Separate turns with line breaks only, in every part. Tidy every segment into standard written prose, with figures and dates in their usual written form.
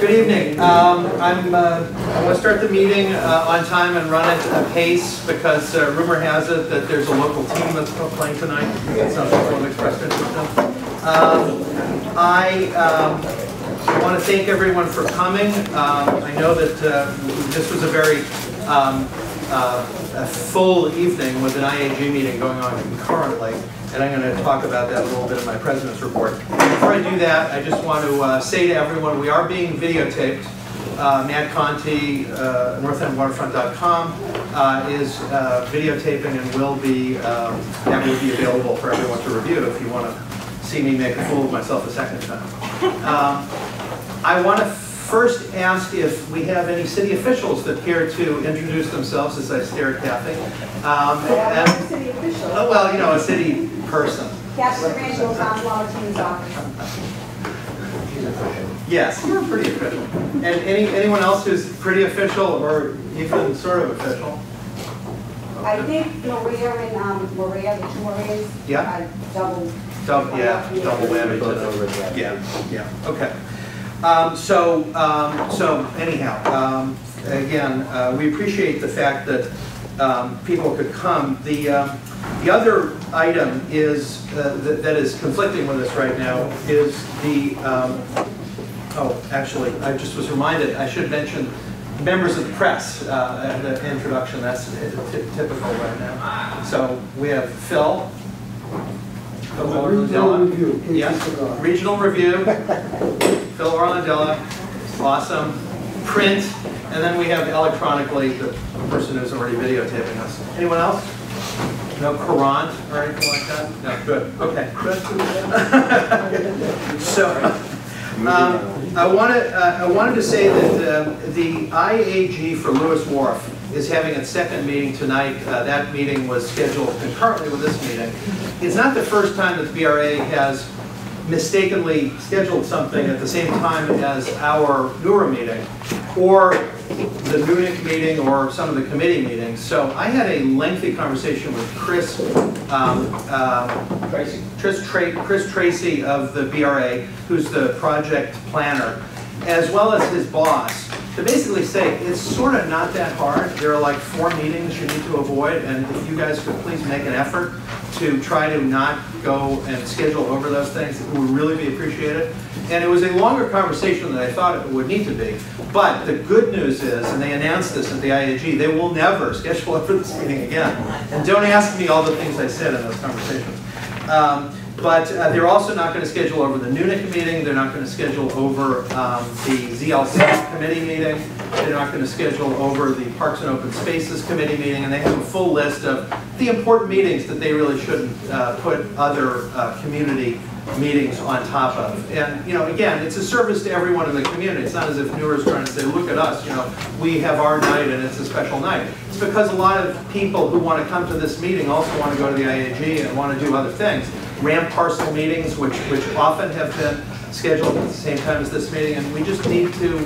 Good evening. I want to start the meeting on time and run at a pace because rumor has it that there's a local team that's playing tonight. That's something people have expressed interest in. I want to thank everyone for coming. I know that this was a very a full evening with an IAG meeting going on concurrently, and I'm going to talk about that a little bit in my President's Report. Before I do that, I just want to say to everyone, we are being videotaped. Matt Conti, NorthEndWaterfront.com is videotaping and will be, that will be available for everyone to review if you want to see me make a fool of myself a second time. I want to first ask if we have any city officials that care to introduce themselves as I stare at Kathy.
A city official.
Oh, well, you know, a city person.
Kathy Randall's on Wallerton's office.
Yes, you're pretty official. And anyone else who's pretty official or even sort of official?
I think Maria and Maria, the two Marias,
yeah.
double
whammy. Yeah. Okay. So anyhow, again, we appreciate the fact that people could come. The other item is that is conflicting with us right now is the. Oh, actually, I just was reminded. I should mention members of the press at the introduction. That's typical right now. So we have Phil.
Regional review.
Yeah. Regional review. Phil Orlandella, awesome. Print, and then we have electronically the person who's already videotaping us. Anyone else? No Courant or anything like that? No, good. Okay, good. So, I wanted to say that the IAG for Lewis Wharf is having its second meeting tonight. That meeting was scheduled concurrently with this meeting. It's not the first time that the BRA has mistakenly scheduled something at the same time as our NEWRA meeting, or the Munich meeting, or some of the committee meetings. So I had a lengthy conversation with Chris Tracy of the BRA, who's the project planner, as well as his boss, to basically say it's sort of not that hard. There are like 4 meetings you need to avoid, and if you guys could please make an effort to try to not go and schedule over those things, it would really be appreciated. And it was a longer conversation than I thought it would need to be. But the good news is, and they announced this at the IAG, they will never schedule over this meeting again. And don't ask me all the things I said in those conversations. But they're also not going to schedule over the Munich meeting. They're not going to schedule over the ZLC committee meeting. They're not going to schedule over the Parks and Open Spaces committee meeting. And they have a full list of the important meetings that they really shouldn't put other community meetings on top of. And, you know, again, it's a service to everyone in the community. It's not as if NEWRA is trying to say, look at us, you know, we have our night and it's a special night. It's because a lot of people who want to come to this meeting also want to go to the IAG and want to do other things. Ramp parcel meetings, which often have been scheduled at the same time as this meeting, and we just need to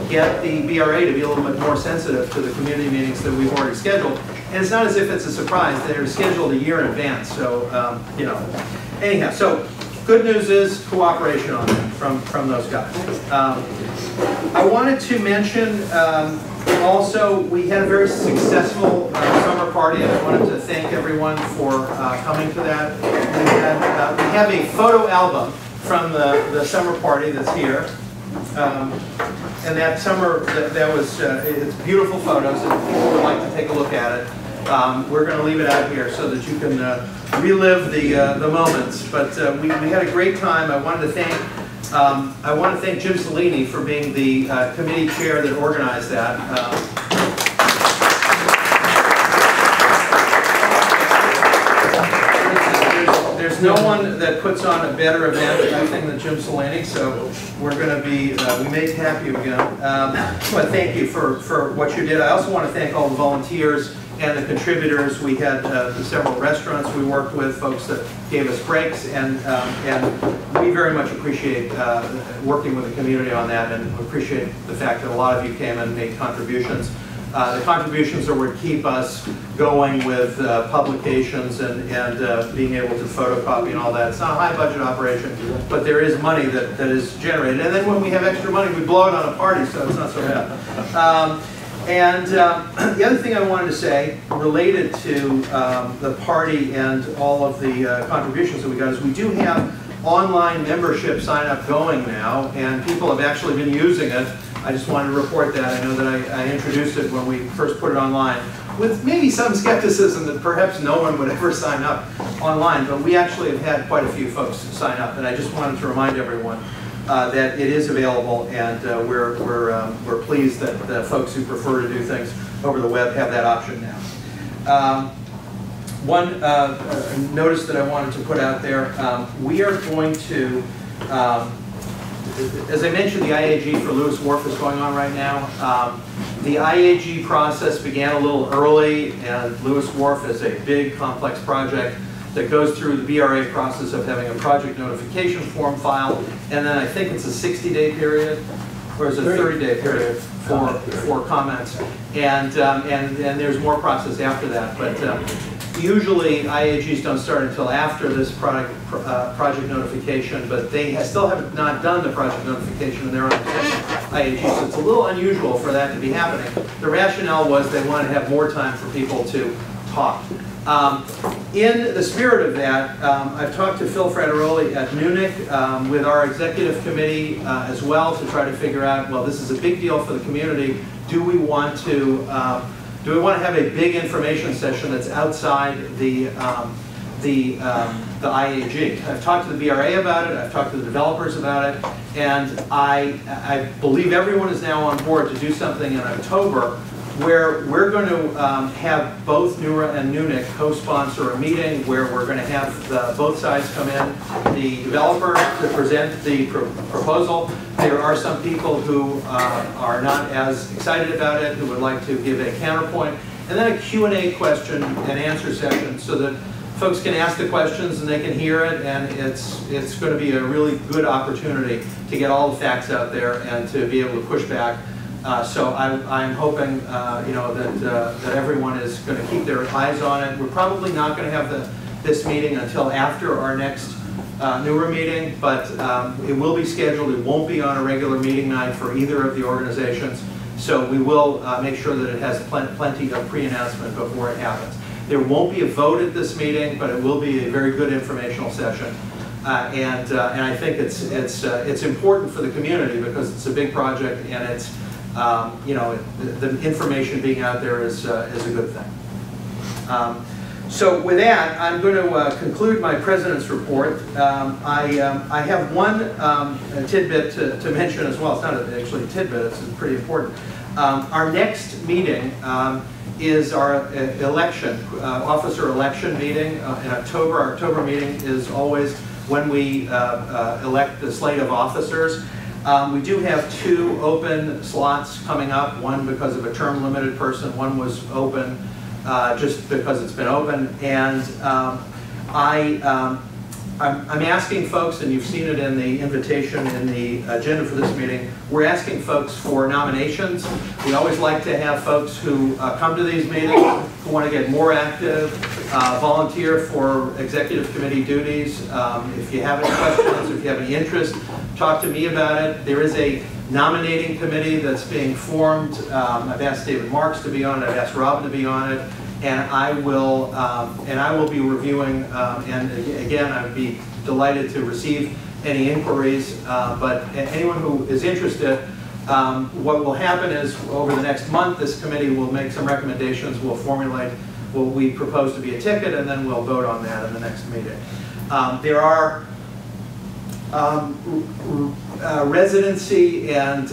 get the BRA to be a little bit more sensitive to the community meetings that we've already scheduled. And it's not as if it's a surprise; they're scheduled a year in advance. So you know, anyhow, so good news is cooperation on it from those guys. I wanted to mention. Also, we had a very successful summer party, and I wanted to thank everyone for coming to that. We have a photo album from the summer party that's here. And that summer, that was, it's beautiful photos, and if people would like to take a look at it. We're going to leave it out here so that you can relive the moments. But we had a great time. I want to thank Jim Cellini for being the committee chair that organized that. There's no one that puts on a better event, I think, than Jim Cellini, so we're going to be, we may tap you again. But thank you for what you did. I also want to thank all the volunteers and the contributors. We had the several restaurants we worked with, folks that gave us breaks, and we very much appreciate working with the community on that, and appreciate the fact that a lot of you came and made contributions. the contributions are what keep us going with publications and being able to photocopy and all that. It's not a high budget operation, but there is money that is generated. And then when we have extra money, we blow it on a party, so it's not so bad. The other thing I wanted to say related to the party and all of the contributions that we got is we do have online membership sign up going now, and people have actually been using it. I just wanted to report that. I know that I introduced it when we first put it online, with maybe some skepticism that perhaps no one would ever sign up online, but we actually have had quite a few folks sign up, and I just wanted to remind everyone that it is available, and we're pleased that the folks who prefer to do things over the web have that option now. One notice that I wanted to put out there, we are going to, as I mentioned, the IAG for Lewis Wharf is going on right now. The IAG process began a little early, and Lewis Wharf is a big, complex project that goes through the BRA process of having a project notification form filed, and then I think it's a 60-day period, or is it a 30-day period for comments, and there's more process after that. But usually IAGs don't start until after this project notification, but they still have not done the project notification, and they're on the IAG, so it's a little unusual for that to be happening. The rationale was they wanted to have more time for people to talk. In the spirit of that, I've talked to Phil Frateroli at NEWRA with our executive committee as well to try to figure out, well, this is a big deal for the community. Do we want to have a big information session that's outside the IAG? I've talked to the BRA about it. I've talked to the developers about it, and I believe everyone is now on board to do something in October, where we're going to have both NEWRA and NUNIC co-sponsor a meeting where we're going to have both sides come in, the developer to present the proposal. There are some people who are not as excited about it, who would like to give a counterpoint, and then a Q&A question and answer session so that folks can ask the questions and they can hear it, and it's going to be a really good opportunity to get all the facts out there and to be able to push back. So I'm hoping that everyone is going to keep their eyes on it. We're probably not going to have this meeting until after our next NEWRA meeting, but it will be scheduled. It won't be on a regular meeting night for either of the organizations. So we will make sure that it has plenty of pre-announcement before it happens. There won't be a vote at this meeting, but it will be a very good informational session. And I think it's important for the community because it's a big project, and it's the information being out there is a good thing. So with that, I'm going to conclude my President's report. I have one tidbit to mention as well. It's not actually a tidbit, it's pretty important. Our next meeting is our election, officer election meeting in October. Our October meeting is always when we elect the slate of officers. We do have 2 open slots coming up, one because of a term limited person, one was open just because it's been open, and I'm asking folks, and you've seen it in the invitation in the agenda for this meeting, we're asking folks for nominations. We always like to have folks who come to these meetings, who want to get more active, volunteer for executive committee duties. If you have any questions, if you have any interest, talk to me about it. There is a nominating committee that's being formed. I've asked David Marks to be on it, I've asked Robin to be on it, and I will be reviewing, and again, I would be delighted to receive any inquiries, but anyone who is interested, what will happen is over the next month, this committee will make some recommendations, we'll formulate what we propose to be a ticket, and then we'll vote on that in the next meeting. There are residency and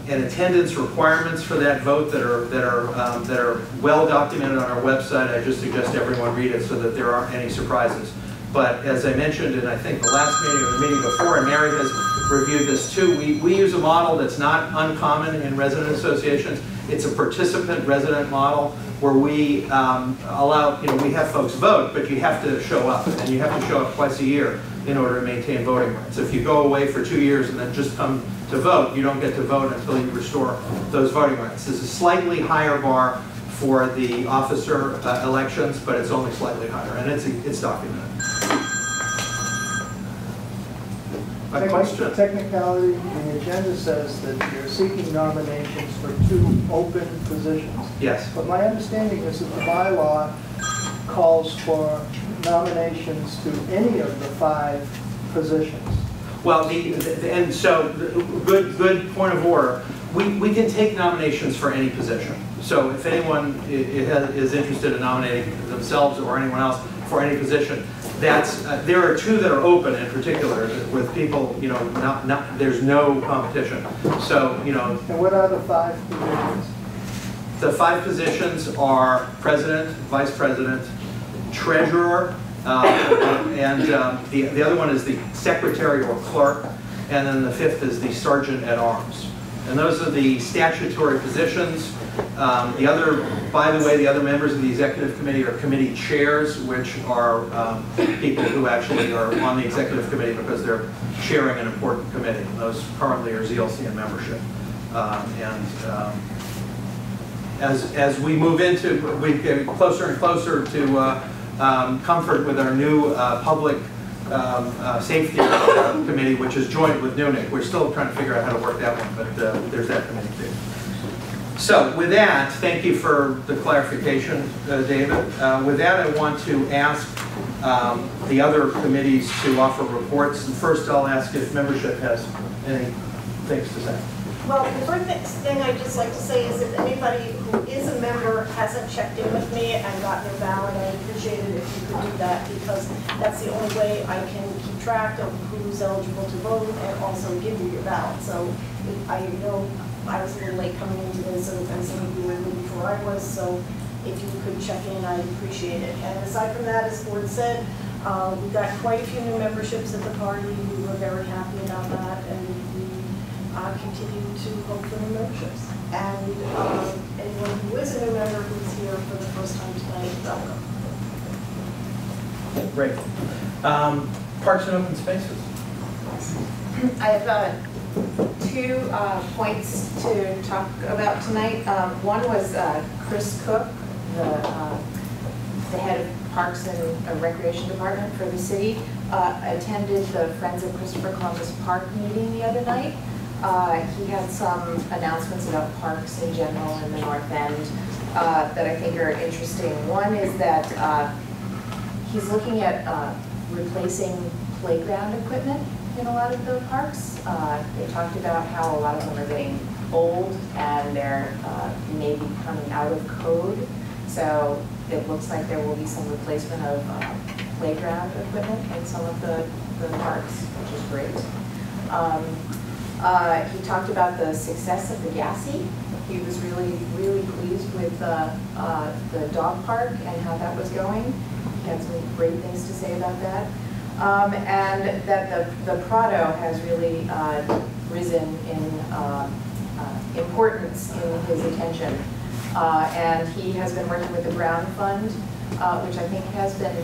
attendance requirements for that vote that are well documented on our website. I just suggest everyone read it so that there aren't any surprises. But as I mentioned in I think the last meeting or the meeting before, and Mary has reviewed this too, we use a model that's not uncommon in resident associations. It's a participant resident model where we allow, we have folks vote, but you have to show up, and you have to show up twice a year in order to maintain voting rights. If you go away for 2 years and then just come to vote, you don't get to vote until you restore those voting rights. There's a slightly higher bar for the officer elections, but it's only slightly higher, and it's documented. A question?
Technicality, the agenda says that you're seeking nominations for 2 open positions.
Yes.
But my understanding is that the bylaw calls for nominations to any of the 5 positions.
Well, and so, good point of order. We can take nominations for any position. So if anyone is interested in nominating themselves or anyone else for any position, there are 2 that are open in particular with people, there's no competition. So,
And what are the 5 positions?
The 5 positions are president, vice president, treasurer, and the other one is the secretary or clerk, and then the 5th is the sergeant at arms. And those are the statutory positions. By the way, the other members of the executive committee are committee chairs, which are people who actually are on the executive committee because they're chairing an important committee. And those currently are ZLC and membership. As we move into, we get closer and closer to comfort with our new public safety committee, which is joined with NEWRA. We're still trying to figure out how to work that one, but there's that committee too. So with that, thank you for the clarification, David. With that, I want to ask the other committees to offer reports. And first, I'll ask if membership has any things to say.
Well, the first thing I'd just like to say is if anybody who is a member hasn't checked in with me and gotten their ballot, I'd appreciate it if you could do that, because that's the only way I can keep track of who's eligible to vote and also give you your ballot. So I know I was a little late coming into this, and some of you were here before I was, so if you could check in, I'd appreciate it. And aside from that, as the board said, we've got quite a few new memberships at the party. We were very happy about that, and we continue to hope for new memberships. And anyone who is a new member who's here for the first time tonight, welcome.
Great. Parks and open spaces.
I have 2 points to talk about tonight. One was Chris Cook, the head of Parks and Recreation Department for the city, attended the Friends of Christopher Columbus Park meeting the other night. He had some announcements about parks in general in the North End that I think are interesting. One is that he's looking at replacing playground equipment in a lot of the parks. They talked about how a lot of them are getting old and they're maybe coming out of code. So it looks like there will be some replacement of playground equipment in some of the parks, which is great. He talked about the success of the Gassy. He was really pleased with the dog park and how that was going. He had some great things to say about that. And that the Prado has really risen in importance in his attention. And he has been working with the Brown Fund, which I think has been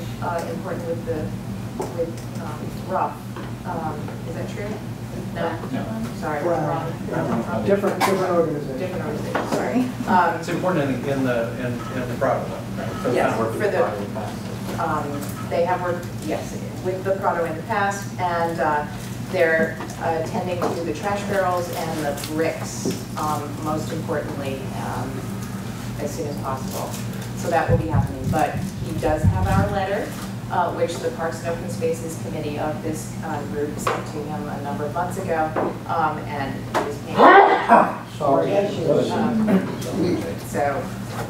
important with Ruff. Is that true? No. Sorry, wrong.
Different organization.
Different organization. Sorry.
It's important in the Prado, right? So
yes,
kind of
for the they have worked with the Prado in the past, and they're tending to the trash barrels and the bricks, most importantly, as soon as possible. So that will be happening. But he does have our letter, which the Parks and Open Spaces Committee of this group sent to him a number of months ago, and he was paying.
Sorry.
So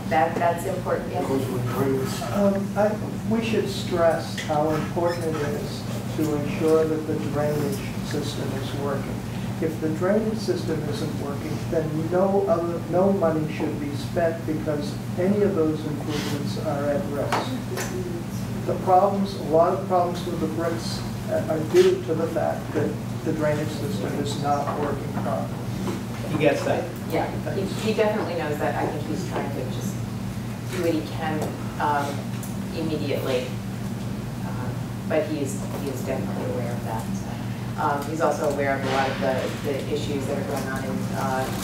that's important.
We should stress how important it is to ensure that the drainage system is working. If the drainage system isn't working, then no money should be spent because any of those improvements are at risk. A lot of problems with the bricks are due to the fact that the drainage system is not working properly.
He gets that.
Yeah, he definitely knows that. I think he's trying to just do what he can immediately but he's definitely aware of that. So, he's also aware of a lot of the issues that are going on in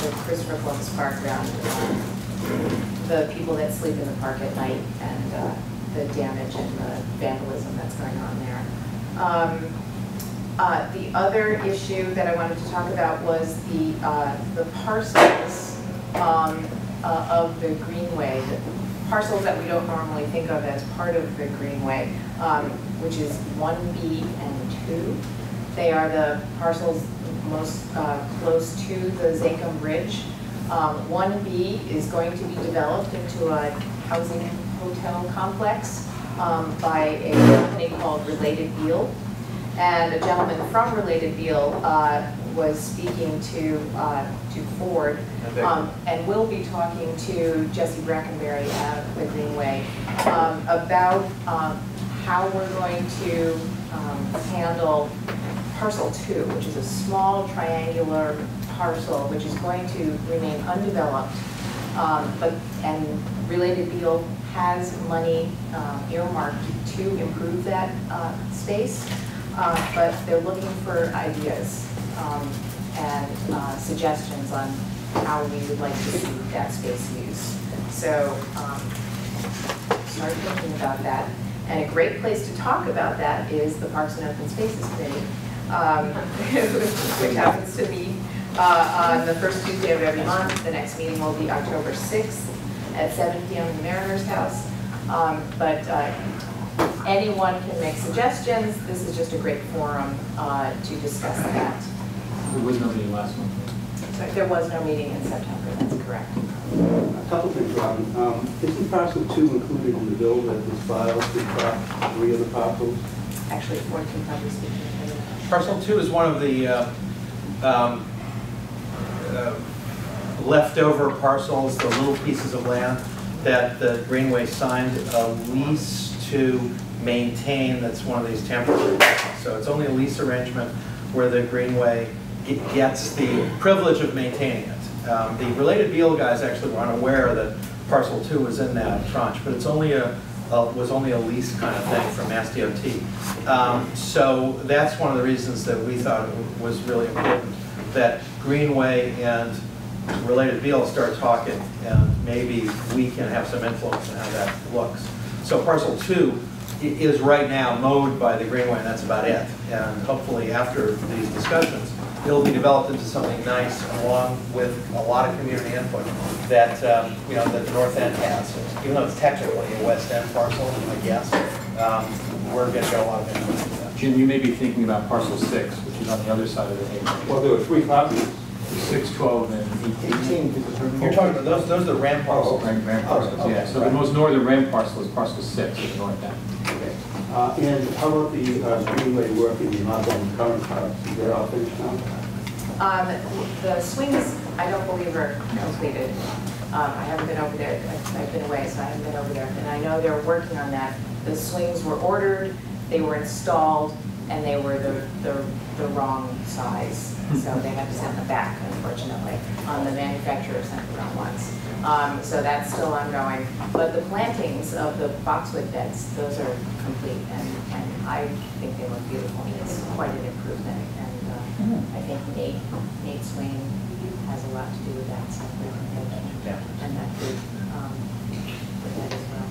the Christopher Columbus Park around the people that sleep in the park at night and the damage and the vandalism that's going on there. The other issue that I wanted to talk about was the parcels of the Greenway, the parcels that we don't normally think of as part of the Greenway, which is 1B and 2. They are the parcels most close to the Zakem Bridge. 1B is going to be developed into a housing hotel complex by a company called Related Beal. And a gentleman from Related Beal was speaking to Ford and will be talking to Jesse Brackenberry at the Greenway about how we're going to handle parcel 2, which is a small triangular parcel which is going to remain undeveloped, and Related Beal has money earmarked to improve that space. But they're looking for ideas and suggestions on how we would like to see that space used. So start thinking about that. And a great place to talk about that is the Parks and Open Spaces Committee, which happens to meet on the first Tuesday of every month. The next meeting will be October 6th at 7 p.m. in the Mariners House. Anyone can make suggestions. This is just a great forum to discuss that.
There was no meeting last month.
So there was no meeting in September, that's correct.
A couple things, Robin. Isn't parcel 2 included in the bill that was filed to 3 of the parcels?
Actually, 14 probably speaking.
Parcel 2 is one of the leftover parcels, the little pieces of land that the Greenway signed a lease to maintain. That's one of these temporary. So it's only a lease arrangement where the Greenway gets the privilege of maintaining it. The Related Beal guys actually were unaware that parcel 2 was in that tranche, but it's only was only a lease kind of thing from Mass DOT. So that's one of the reasons that we thought it was really important that Greenway and Related Beal start talking, and maybe we can have some influence in how that looks. So parcel 2 is right now mowed by the Greenway, and that's about it. And hopefully after these discussions, it'll be developed into something nice, along with a lot of community input that you know, that the North End has. Even though it's technically a West End parcel, I guess, we're going to get a lot of input into that.
Jim, you may be thinking about parcel 6, which is on the other side of the neighborhood.
Well, there were 3 copies.
6, 12, and 18.
You're talking about those are the RAM parcels.
Ram parcels, yeah. So the most northern Ram parcel is parcel 6 at the north end.
Okay. And how about the Greenway work in the ongoing current parks? Is that all finished now?
The swings, I don't believe are completed. I haven't been over there. I've been away, so I haven't been over there. And I know they're working on that. The swings were ordered, they were installed, and they were the wrong size. So they had to send them back, unfortunately. The manufacturer sent the wrong ones. So that's still ongoing. But the plantings of the boxwood beds, those are complete, and I think they look beautiful. It's quite an improvement. And I think Nate Swain has a lot to do with that, so and that group with that as well.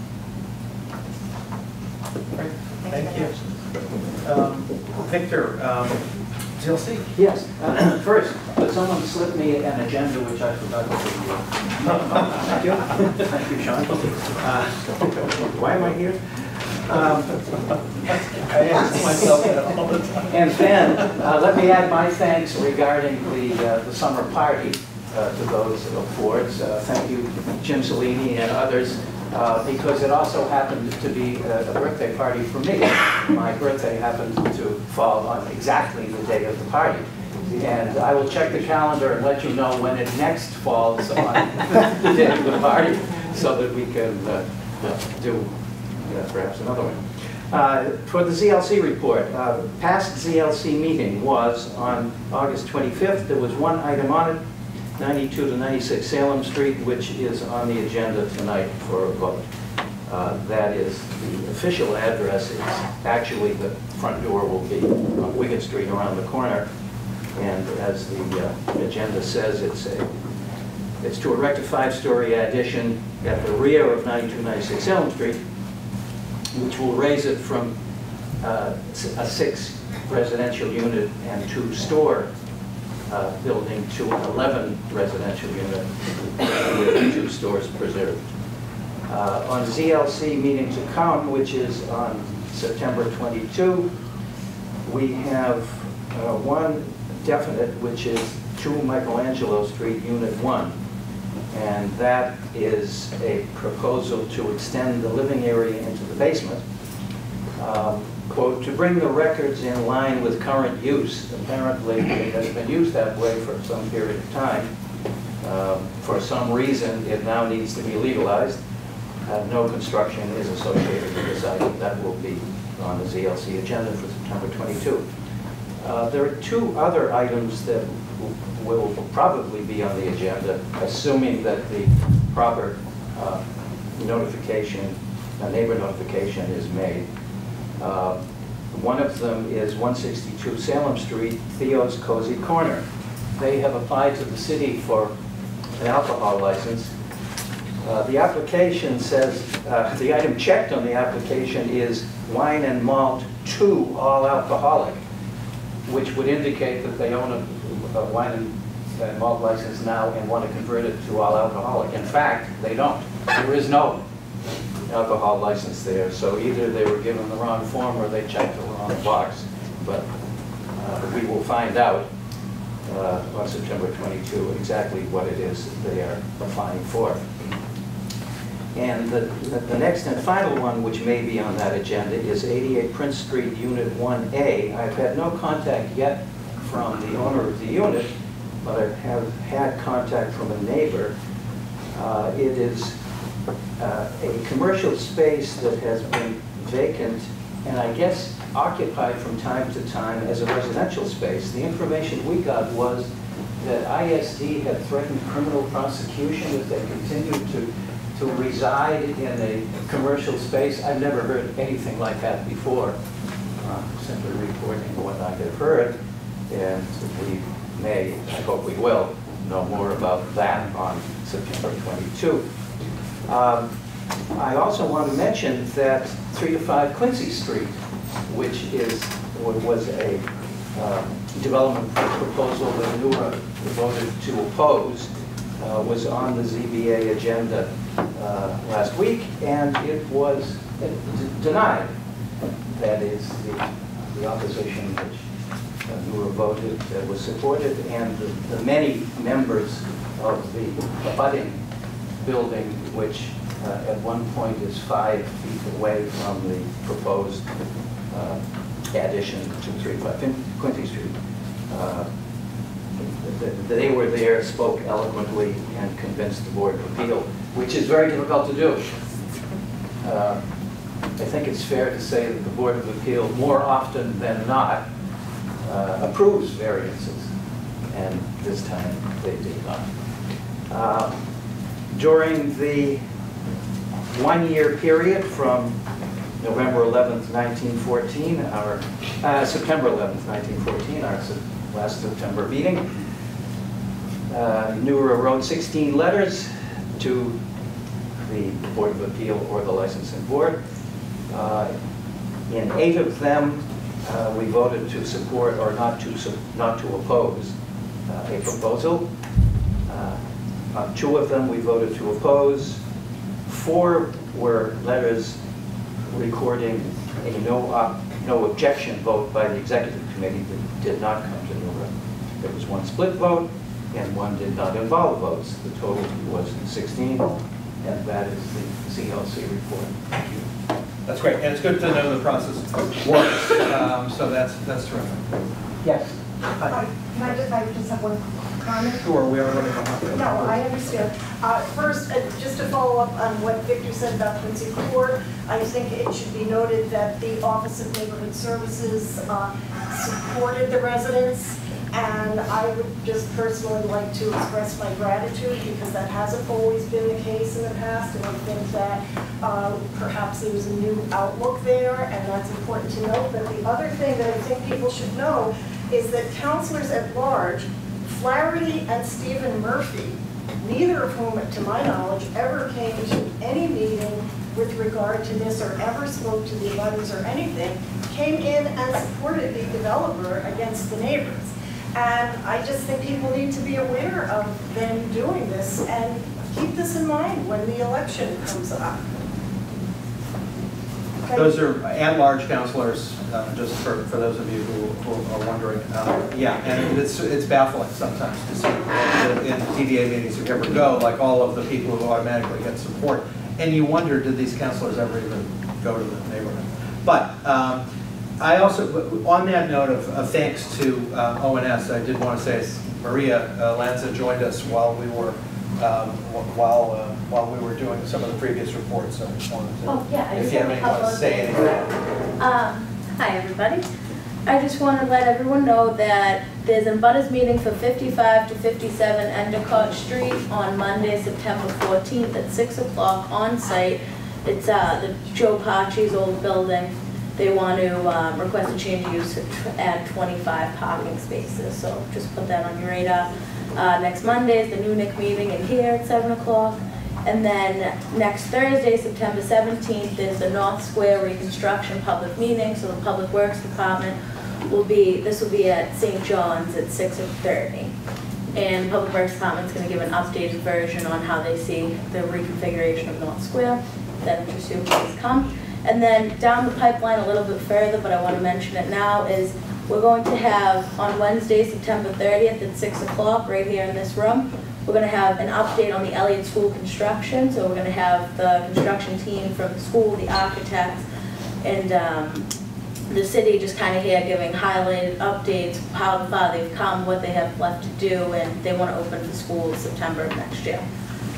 Great. Thank you. Victor, GLC?
Yes. First, someone slipped me an agenda which I forgot to give you. Thank you. Thank you, Sean. Why am I here?
I ask myself that all the time.
And then, let me add my thanks regarding the summer party to those of Ford's. Thank you, Jim Cellini and others, because it also happened to be a birthday party for me. My birthday happened to fall on exactly the day of the party. And I will check the calendar and let you know when it next falls on the day of the party, so that we can do perhaps another one. For the ZLC report, past ZLC meeting was on August 25th. There was one item on it, 92 to 96 Salem Street, which is on the agenda tonight for a vote. That is, the official address is actually the front door will be on Wigan Street around the corner. And as the agenda says, it's to erect a 5-story addition at the rear of 9296 Elm Street, which will raise it from a 6 residential unit and 2 store building to an 11 residential unit with 2 stores preserved. On ZLC meeting to come, which is on September 22, we have one definite, which is 2 Michelangelo Street, Unit 1. And that is a proposal to extend the living area into the basement. Quote, to bring the records in line with current use. Apparently, it has been used that way for some period of time. For some reason, it now needs to be legalized. No construction is associated with this item. That will be on the ZLC agenda for September 22. There are 2 other items that will probably be on the agenda, assuming that the proper notification, neighbor notification is made. One of them is 162 Salem Street, Theo's Cozy Corner. They have applied to the city for an alcohol license. The application says, the item checked on the application is wine and malt 2 all alcoholic, which would indicate that they own a wine and malt license now and want to convert it to all alcoholic. In fact, they don't. There is no alcohol license there, so either they were given the wrong form or they checked the wrong box. But we will find out on September 22 exactly what it is they are applying for. And the next and final one, which may be on that agenda, is 88 Prince Street, Unit 1A. I've had no contact yet from the owner of the unit, but I have had contact from a neighbor. It is a commercial space that has been vacant and I guess occupied from time to time as a residential space. The information we got was that ISD had threatened criminal prosecution if they continued to reside in a commercial space. I've never heard anything like that before. Simply reporting what I have heard, and we may, I hope we will, know more about that on September 22. I also want to mention that 3 to 5 Quincy Street, which was a development proposal that NEWRA voted to oppose, was on the ZBA agenda last week, and it was denied. That is, the opposition which NEWRA voted was supported, and the many members of the abutting building, which at one point is 5 feet away from the proposed addition to 235 Quincy Street. They were there, spoke eloquently, and convinced the Board of Appeal, which is very difficult to do. I think it's fair to say that the Board of Appeal, more often than not, approves variances, and this time they did not. During the 1-year period from November 11th, 1914, September 11th, 1914, our last September meeting, NEWRA wrote 16 letters to the Board of Appeal or the Licensing Board. In 8 of them, we voted to support or not to oppose a proposal. On 2 of them, we voted to oppose. 4 were letters recording a no objection vote by the Executive Committee that did not come to NEWRA. There was 1 split vote, and 1 did not involve votes. The total was 16, and that is the CLC report. Thank you.
That's great, and it's good to know the process works. So that's terrific.
Yes.
Can I just have one comment?
Sure, we are running behind.
No, I understand. First, just to follow up on what Victor said about Quincy Court, I think it should be noted that the Office of Neighborhood Services supported the residents And I would just personally like to express my gratitude because that hasn't always been the case in the past. And I think that perhaps there's a new outlook there, and that's important to note. But the other thing that I think people should know is that counselors at large, Flaherty and Stephen Murphy, neither of whom, to my knowledge, ever came to any meeting with regard to this or ever spoke to the abutters or anything, came in and supported the developer against the neighbors. And I just think people need to be aware of them doing this and keep this in mind when the election comes up. Okay.
Those are at-large counselors, just for those of you who are wondering. Yeah, and it's baffling sometimes to see in TDA meetings if you ever go, like all of the people who automatically get support. And you wonder, did these counselors ever even go to the neighborhood? But I also, on that note of thanks to ONS, I did want to say Maria Lanza joined us while we were doing some of the previous reports. So I just wanted to, if you have anything to say anything.
Hi everybody. I just want to let everyone know that there's an abutters meeting for 55 to 57 Endicott Street on Monday, September 14th at 6 o'clock on site. It's the Joe Pachi's old building. They want to request a change of use to add 25 parking spaces. So just put that on your radar. Next Monday is the NEWRA meeting in here at 7 o'clock. And then next Thursday, September 17th, is the North Square Reconstruction Public Meeting. So the Public Works Department will be at St. John's at 6:30. And the Public Works Department is going to give an updated version on how they see the reconfiguration of North Square. If that interests you, please come. And then down the pipeline a little bit further, but I want to mention it now, is we're going to have on Wednesday, September 30th at 6 o'clock right here in this room, we're going to have an update on the Elliott School construction. So we're going to have the construction team from the school, the architects, and the city just kind of here giving highlighted updates, how far they've come, what they have left to do, and they want to open the school September of next year.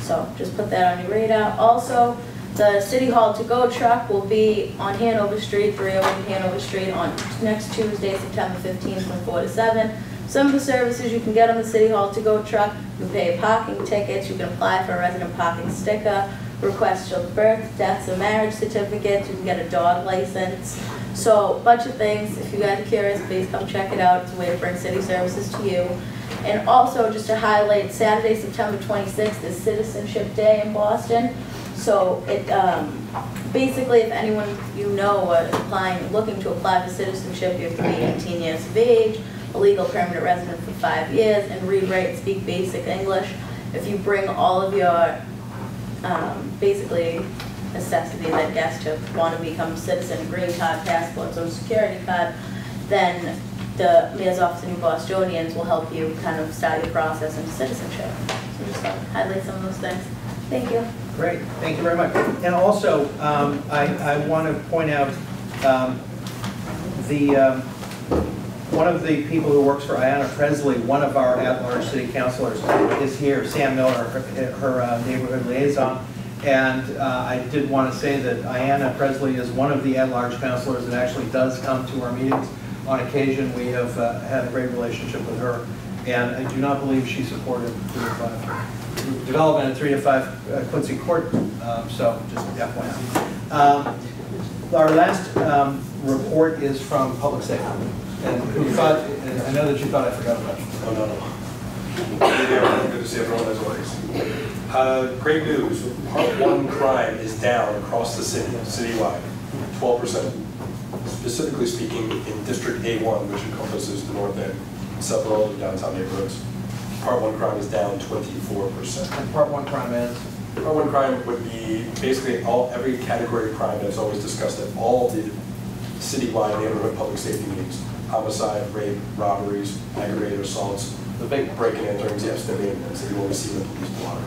So just put that on your radar. Also, the City Hall to-go truck will be on Hanover Street, 301 Hanover Street on next Tuesday, September 15th from 4 to 7. Some of the services you can get on the City Hall to-go truck, you pay parking tickets, you can apply for a resident parking sticker, request your birth, deaths, or marriage certificates, you can get a dog license. So a bunch of things. If you guys are curious, please come check it out. It's a way to bring city services to you. And also, just to highlight, Saturday, September 26th is Citizenship Day in Boston. So it basically, if anyone you know is looking to apply for citizenship, you have to be 18 years of age, a legal permanent resident for 5 years, and read, write, and speak basic English. If you bring all of your basically necessities, I guess, to want to become a citizen, green card, passport, social security card, then the Mayor's Office of New Bostonians will help you kind of start your process into citizenship. So just highlight some of those things. Thank you.
Great, thank you very much. And also, I want to point out one of the people who works for Ayanna Presley, one of our at-large city councilors, is here, Sam Miller, her neighborhood liaison. And I did want to say that Ayanna Presley is one of the at-large councilors that actually does come to our meetings on occasion. We have had a great relationship with her, and I do not believe she supported development at 3 to 5 Quincy Court, so just FYI. Our last report is from Public Safety. And I know that you thought I forgot about you.
Oh, no. Hey there, good to see everyone as always. Great news, Part 1 crime is down across the city, citywide, 12%. Specifically speaking, in District A1, which encompasses the north end, several of the downtown neighborhoods, Part 1 crime is down 24%.
And Part 1 crime is?
Part 1 crime would be basically every category of crime that's always discussed at all the citywide neighborhood public safety meetings. Homicide, rape, robberies, aggravated assaults, the big break-in enterings, yes, they're being that you always see the police blotter.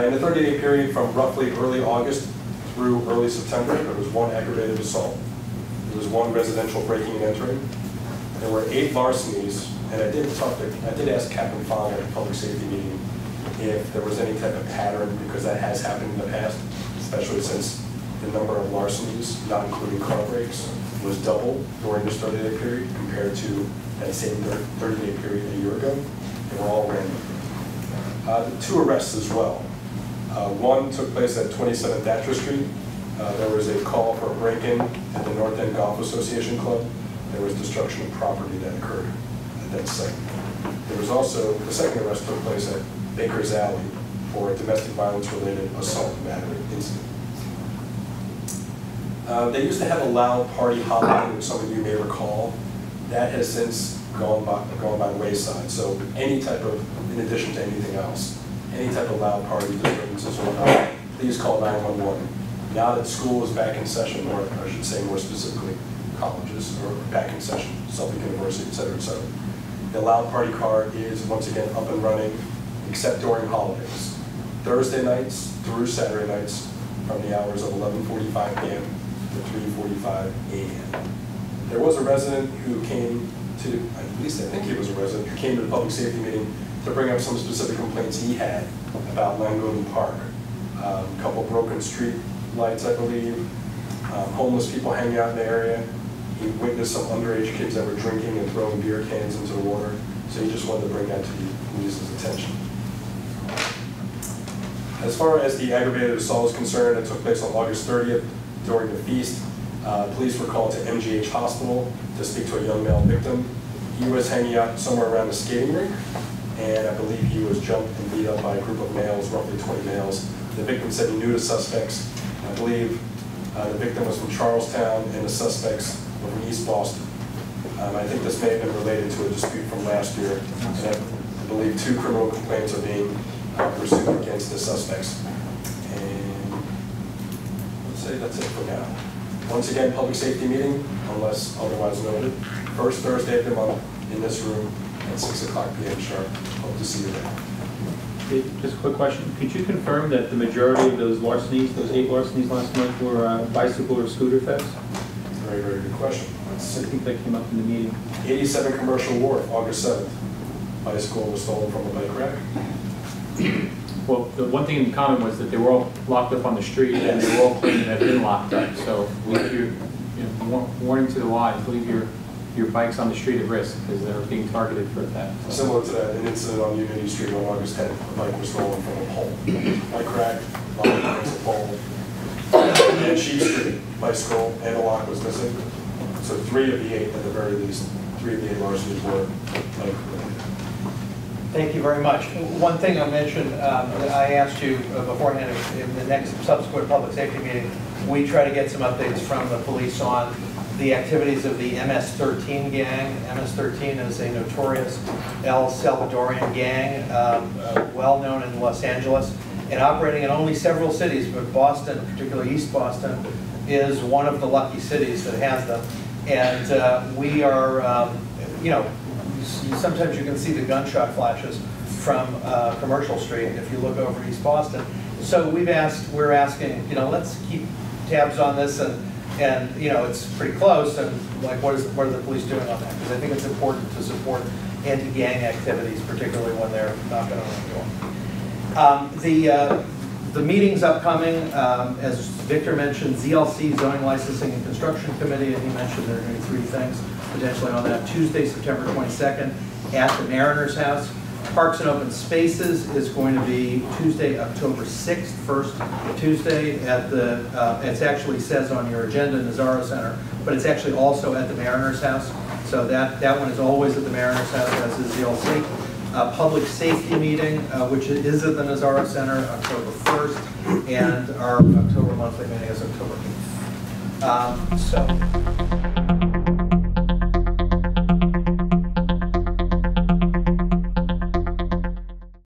In the 30-day period from roughly early August through early September, there was 1 aggravated assault. There was 1 residential breaking and entering. There were 8 larcenies, and I did ask Captain Fong at the public safety meeting if there was any type of pattern, because that has happened in the past, especially since the number of larcenies, not including car breaks, was double during this 30-day period compared to that same 30-day period a year ago. They were all random. The 2 arrests as well. One took place at 27th Thatcher Street. There was a call for a break-in at the North End Golf Association Club. There was destruction of property that occurred at that site. There was also, the second arrest took place at Baker's Alley for a domestic violence-related assault battery incident. They used to have a loud party holiday, which some of you may recall. That has since gone by the wayside. So any type of, in addition to anything else, any type of loud party disturbances or whatnot, please call 911. Now that school is back in session, or I should say more specifically, colleges are back in session, Suffolk University, et cetera, et cetera. The loud party card is once again up and running, except during holidays. Thursday nights through Saturday nights from the hours of 11:45 p.m. to 3:45 a.m. There was a resident who came to, at least I think he was a resident, who came to the public safety meeting to bring up some specific complaints he had about Langone Park. A couple broken street lights, I believe, homeless people hanging out in the area. He witnessed some underage kids that were drinking and throwing beer cans into the water, so he just wanted to bring that to the police's attention. As far as the aggravated assault is concerned, it took place on August 30th during the feast. Police were called to MGH Hospital to speak to a young male victim. He was hanging out somewhere around the skating rink, and I believe he was jumped and beat up by a group of males, roughly 20 males. The victim said he knew the suspects. I believe the victim was from Charlestown, and the suspects were from East Boston. I think this may have been related to a dispute from last year, and I believe 2 criminal complaints are being pursued against the suspects. And let's say that's it for now. Once again, public safety meeting, unless otherwise noted, first Thursday of the month in this room at 6 o'clock p.m. sharp. Hope to see you there.
Hey, just a quick question. Could you confirm that the majority of those larcenies, those 8 larcenies last month, were bicycle or scooter thefts?
Very, very good question.
I think that came up in the meeting.
87 Commercial Wharf, August 7th. Bicycle was stolen from a bike rack.
Well, the one thing in common was that they were all locked up on the street, and they were all claiming to have been locked up. So leave warning to the wise, leave your bikes on the street at risk because they're being targeted for theft. So.
Similar to that, an incident on Unity Street on August 10th, a bike was stolen from a pole. Bike rack, locked against a pole. And Sheep Street, bicycle and a lock was missing. So 3 of the 8, at the very least, 3 of the 8 larcenies were bike related.
Thank you very much. One thing I mentioned, I asked you beforehand, in the next subsequent public safety meeting, we try to get some updates from the police on the activities of the MS-13 gang. MS-13 is a notorious El Salvadorian gang, well known in Los Angeles, and operating in only several cities, but Boston, particularly East Boston, is one of the lucky cities that has them. And we are, sometimes you can see the gunshot flashes from Commercial Street if you look over East Boston. So we're asking, let's keep tabs on this, and it's pretty close, and like what are the police doing on that? Because I think it's important to support anti-gang activities, particularly when they're not going to do. The meeting's upcoming, as Victor mentioned, ZLC, Zoning Licensing and Construction Committee, and he mentioned there are going to be 3 things potentially on that. Tuesday, September 22nd at the Mariners House. Parks and Open Spaces is going to be Tuesday, October 6th, first Tuesday at the, it actually says on your agenda, Nazaro Center, but it's actually also at the Mariners House. So that one is always at the Mariners House, as is the public safety meeting, which is at the Nazaro Center, October 1st, and our October monthly meeting is October 8th.